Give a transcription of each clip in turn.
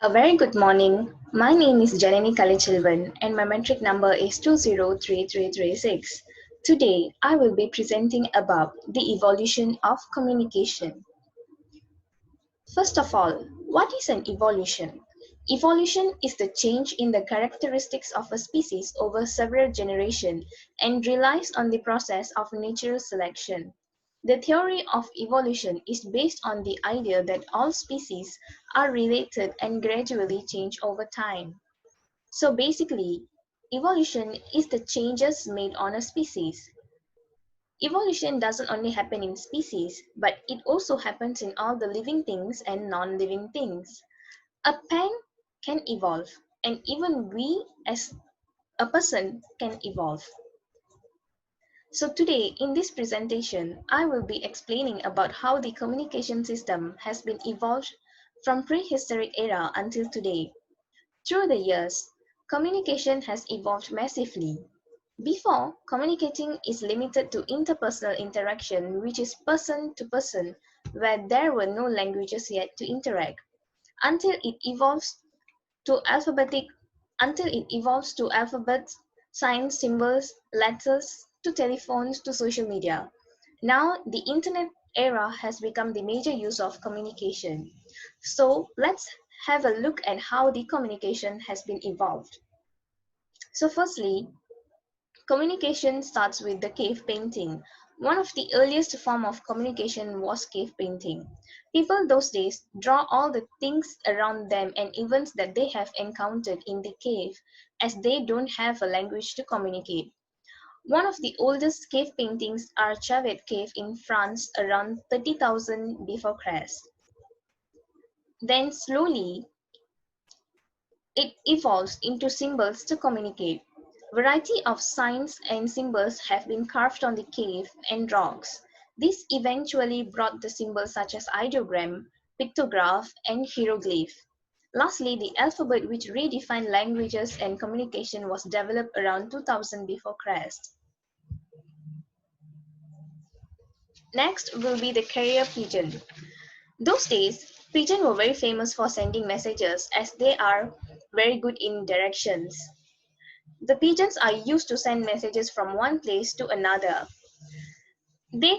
A very good morning. My name is Janani Kalichilvan and my metric number is 203336. Today, I will be presenting about the evolution of communication. First of all, what is an evolution? Evolution is the change in the characteristics of a species over several generations and relies on the process of natural selection. The theory of evolution is based on the idea that all species are related and gradually change over time. So basically, evolution is the changes made on a species. Evolution doesn't only happen in species, but it also happens in all the living things and non-living things. A pen can evolve, and even we as a person can evolve. So today in this presentation, I will be explaining about how the communication system has been evolved from prehistoric era until today. Through the years, communication has evolved massively. Before, communicating is limited to interpersonal interaction, which is person to person, where there were no languages yet to interact, until it evolves to alphabetic until it evolves to alphabets, signs, symbols, letters, to telephones, to social media. Now, the internet era has become the major use of communication. So, let's have a look at how the communication has been evolved. So, firstly, communication starts with the cave painting. One of the earliest form of communication was cave painting. People those days draw all the things around them and events that they have encountered in the cave, as they don't have a language to communicate. One of the oldest cave paintings are Chauvet Cave in France around 30,000 before Christ. Then slowly it evolves into symbols to communicate. Variety of signs and symbols have been carved on the cave and rocks. This eventually brought the symbols such as ideogram, pictograph, and hieroglyph. Lastly, the alphabet, which redefined languages and communication, was developed around 2000 before Christ. Next will be the carrier pigeon. Those days, pigeons were very famous for sending messages as they are very good in directions. The pigeons are used to send messages from one place to another. They,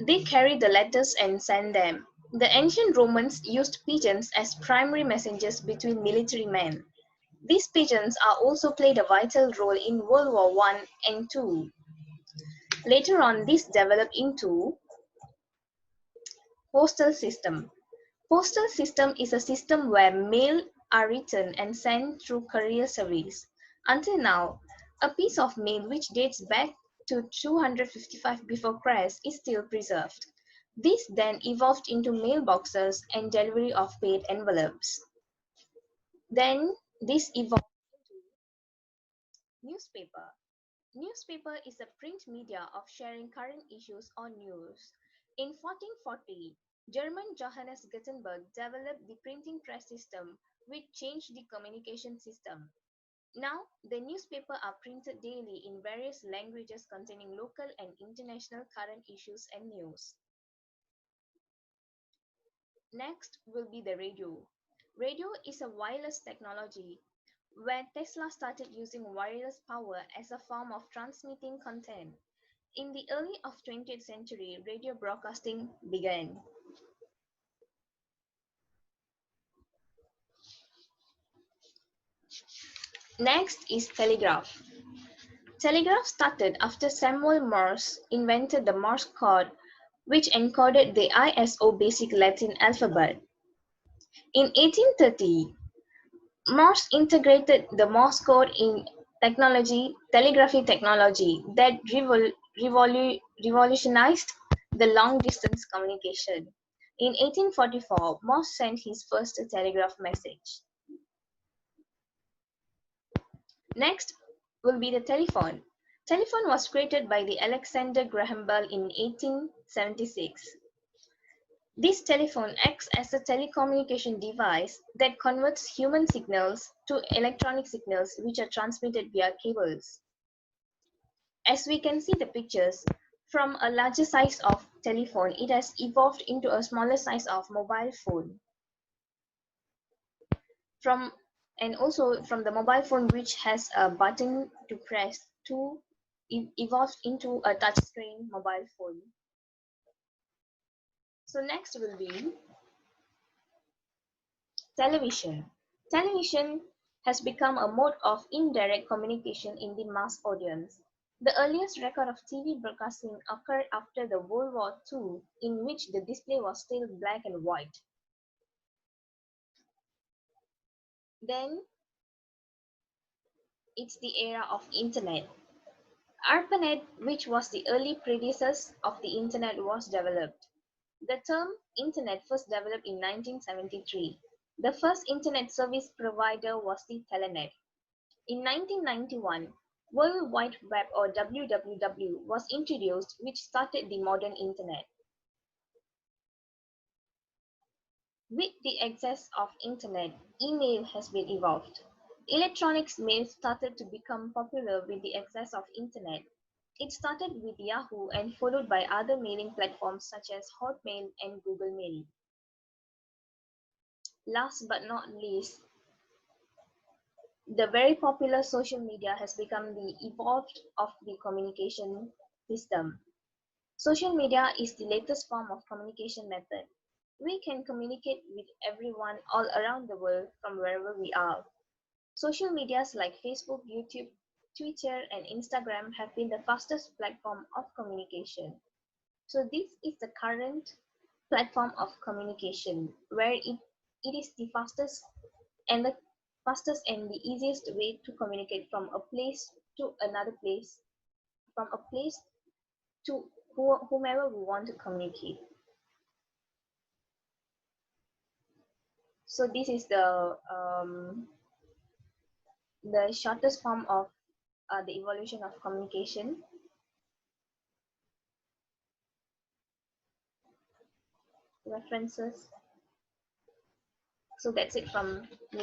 they carry the letters and send them. The ancient Romans used pigeons as primary messengers between military men. These pigeons are also played a vital role in World War I and II. Later on, this developed into postal system. Postal system is a system where mail are written and sent through courier service. Until now, a piece of mail which dates back to 255 before Christ is still preserved. This then evolved into mailboxes and delivery of paid envelopes. Then this evolved into newspaper. Newspaper is a print media of sharing current issues or news. In 1440, German Johannes Gutenberg developed the printing press system, which changed the communication system. Now, the newspaper are printed daily in various languages containing local and international current issues and news. Next will be the radio. Radio is a wireless technology where Tesla started using wireless power as a form of transmitting content. In the early of 20th century, radio broadcasting began. Next is telegraph. Telegraph started after Samuel Morse invented the Morse code, which encoded the ISO basic Latin alphabet. In 1830, Morse integrated the Morse code in telegraphy technology that revolutionized the long-distance communication. In 1844, Morse sent his first telegraph message. Next will be the telephone. Telephone was created by the Alexander Graham Bell in 1876. This telephone acts as a telecommunication device that converts human signals to electronic signals which are transmitted via cables. As we can see the pictures, from a larger size of telephone, it has evolved into a smaller size of mobile phone. from and also from the mobile phone, which has a button to press, to evolved into a touchscreen mobile phone. So next will be television. Television has become a mode of indirect communication in the mass audience. The earliest record of TV broadcasting occurred after the World War II, in which the display was still black and white. Then it's the era of internet. ARPANET, which was the early predecessor of the internet, was developed. The term internet first developed in 1973. The first internet service provider was the Telenet. In 1991, World Wide Web, or WWW, was introduced, which started the modern internet. With the access of internet, email has been evolved. Electronic mail started to become popular with the access of internet. It started with Yahoo and followed by other mailing platforms such as Hotmail and Google Mail. Last but not least, the very popular social media has become the evolved of the communication system. Social media is the latest form of communication method. We can communicate with everyone all around the world from wherever we are. Social medias like Facebook, YouTube, Twitter, and Instagram have been the fastest platform of communication. So this is the current platform of communication where it is the fastest and the easiest way to communicate from a place to another place, from a place to whomever we want to communicate. So this is the shortest form of the evolution of communication. References. So that's it from me.